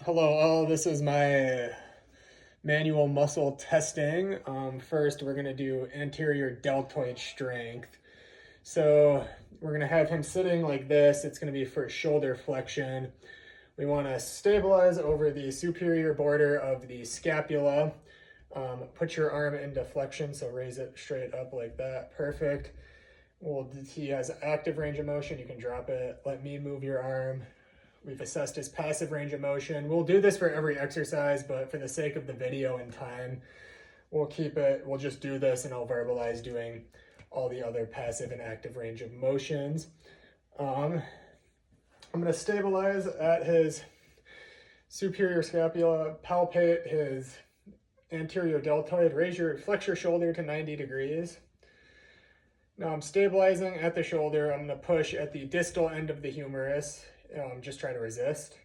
Hello all, this is my manual muscle testing. First, we're going to do anterior deltoid strength. So we're going to have him sitting like this. It's going to be for shoulder flexion. We want to stabilize over the superior border of the scapula. Put your arm into flexion, so raise it straight up like that. Perfect. Well, he has active range of motion. You can drop it. Let me move your arm. We've assessed his passive range of motion. We'll do this for every exercise, but for the sake of the video and time, we'll just do this and I'll verbalize doing all the other passive and active range of motions. I'm going to stabilize at his superior scapula, palpate his anterior deltoid, flex your shoulder to 90 degrees. Now I'm stabilizing at the shoulder. I'm going to push at the distal end of the humerus. Just try to resist.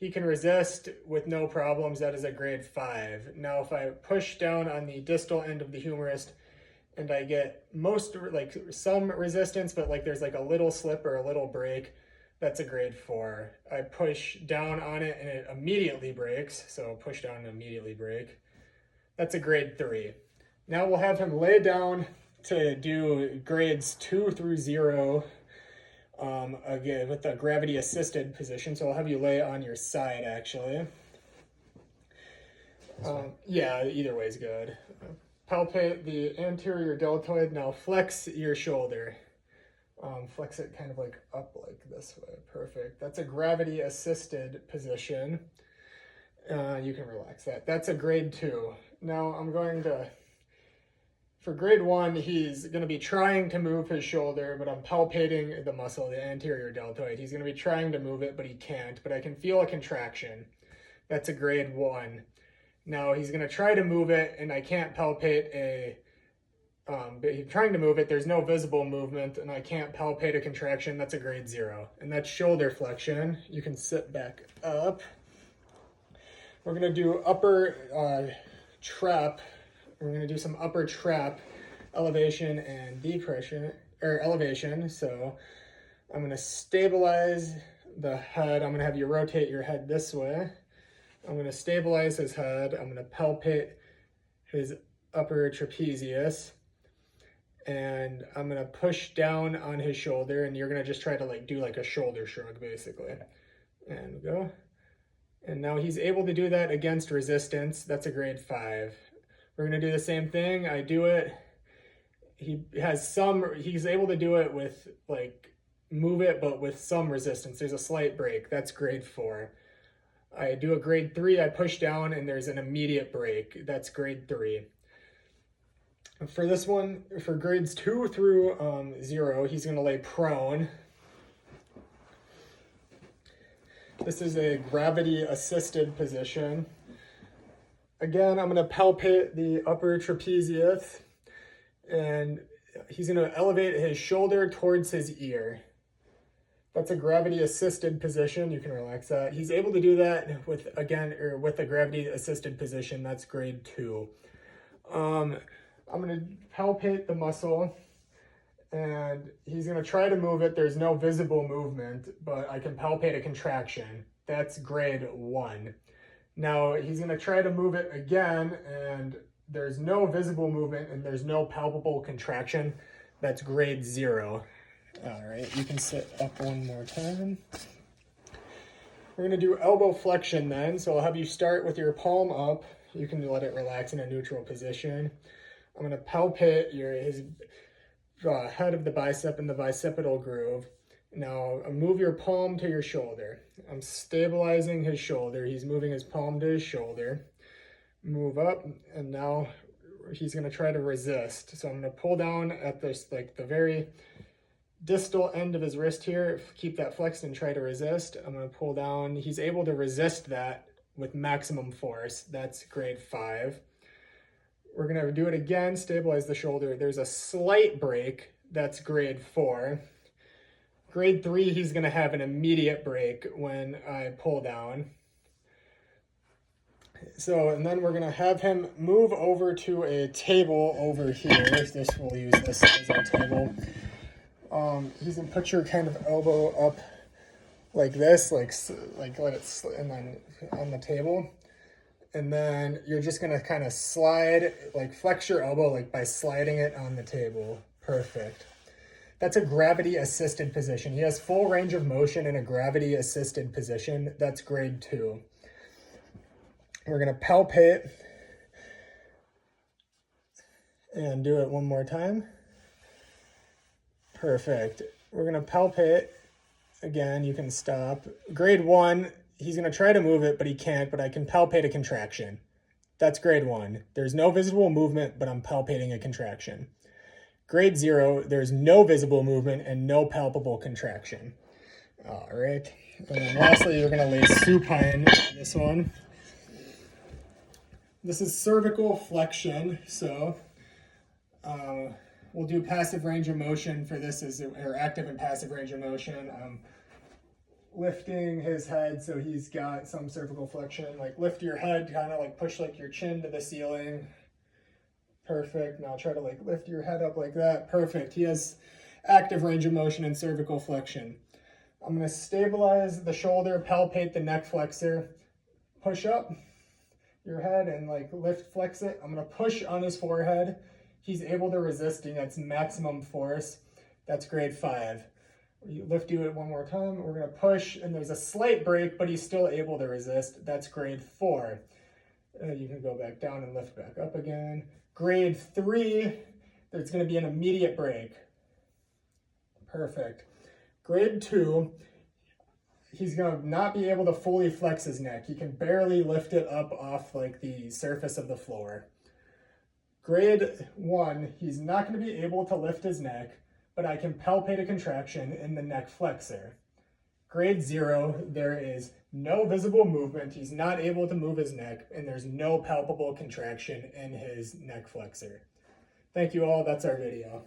He can resist with no problems. That is a grade 5. Now if I push down on the distal end of the humerus and I get some resistance, but there's a little slip or a little break, that's a grade 4. I push down on it and it immediately breaks. So push down and immediately break. That's a grade 3. Now we'll have him lay down to do grades 2 through 0. Again, with the gravity assisted position. So I'll have you lay on your side actually. Yeah, either way is good. Palpate the anterior deltoid. Now flex your shoulder. Flex it kind of up like this way. Perfect. That's a gravity assisted position. You can relax that. That's a grade 2. Now I'm going to, for grade 1, he's going to be trying to move his shoulder, but I'm palpating the muscle, the anterior deltoid. He's going to be trying to move it, but he can't. But I can feel a contraction. That's a grade 1. Now he's going to try to move it, and I can't palpate but he's trying to move it. There's no visible movement, and I can't palpate a contraction. That's a grade 0. And that's shoulder flexion. You can sit back up. We're going to do upper trap. We're going to do some upper trap elevation and depression, or elevation. So I'm going to stabilize the head. I'm going to have you rotate your head this way. I'm going to stabilize his head. I'm going to palpate his upper trapezius. And I'm going to push down on his shoulder, and you're going to just try to do a shoulder shrug basically. And go. And now he's able to do that against resistance. That's a grade 5. We're going to do the same thing. I do it. He's able to do it with move it, but with some resistance. There's a slight break. That's grade 4. I do a grade 3. I push down and there's an immediate break. That's grade 3. For this one, for grades 2 through 0, he's going to lay prone. This is a gravity assisted position. Again, I'm going to palpate the upper trapezius, and he's going to elevate his shoulder towards his ear. That's a gravity assisted position. You can relax that. He's able to do that with a gravity assisted position. That's grade 2. I'm going to palpate the muscle, and he's going to try to move it. There's no visible movement, but I can palpate a contraction. That's grade 1. Now he's going to try to move it again, and there's no visible movement and there's no palpable contraction. That's grade 0. All right, you can sit up one more time. We're going to do elbow flexion then. So I'll have you start with your palm up. You can let it relax in a neutral position. I'm going to palpate his head of the bicep and the bicipital groove. Now move your palm to your shoulder. I'm stabilizing his shoulder. He's moving his palm to his shoulder. Move up, and now he's going to try to resist. So I'm going to pull down at this the very distal end of his wrist here. Keep that flexed and try to resist. I'm going to pull down. He's able to resist that with maximum force. That's grade 5. We're going to do it again. Stabilize the shoulder. There's a slight break. That's grade 4. Grade 3, he's going to have an immediate break when I pull down. So, and then we're going to have him move over to a table over here. We'll use this as our table. He's going to put your kind of elbow up like this, like let it, and then on the table. And then you're just gonna kind of slide, like flex your elbow, like by sliding it on the table. Perfect. That's a gravity assisted position. He has full range of motion in a gravity assisted position. That's grade 2. We're gonna palpate and do it one more time. Perfect. We're gonna palpate again. You can stop. Grade 1, he's gonna try to move it, but he can't, but I can palpate a contraction. That's grade 1. There's no visible movement, but I'm palpating a contraction. Grade 0, there's no visible movement and no palpable contraction. All right. And then lastly, you're gonna lay supine this one. This is cervical flexion, so we'll do passive range of motion for this, or active and passive range of motion. Lifting his head so he's got some cervical flexion. Like lift your head, kind of like push like your chin to the ceiling. Perfect. Now try to like lift your head up like that. Perfect. He has active range of motion and cervical flexion. I'm going to stabilize the shoulder, palpate the neck flexor, push up your head and like lift, flex it. I'm going to push on his forehead. He's able to resisting. That's maximum force. That's grade 5. You do it one more time. We're going to push and there's a slight break, but he's still able to resist. That's grade 4. You can go back down and lift back up again. Grade 3, there's going to be an immediate break. Perfect. Grade 2, he's going to not be able to fully flex his neck. He can barely lift it up off like the surface of the floor. Grade 1, he's not going to be able to lift his neck, but I can palpate a contraction in the neck flexor. Grade 0, there is no visible movement. He's not able to move his neck, and there's no palpable contraction in his neck flexor. Thank you all. That's our video.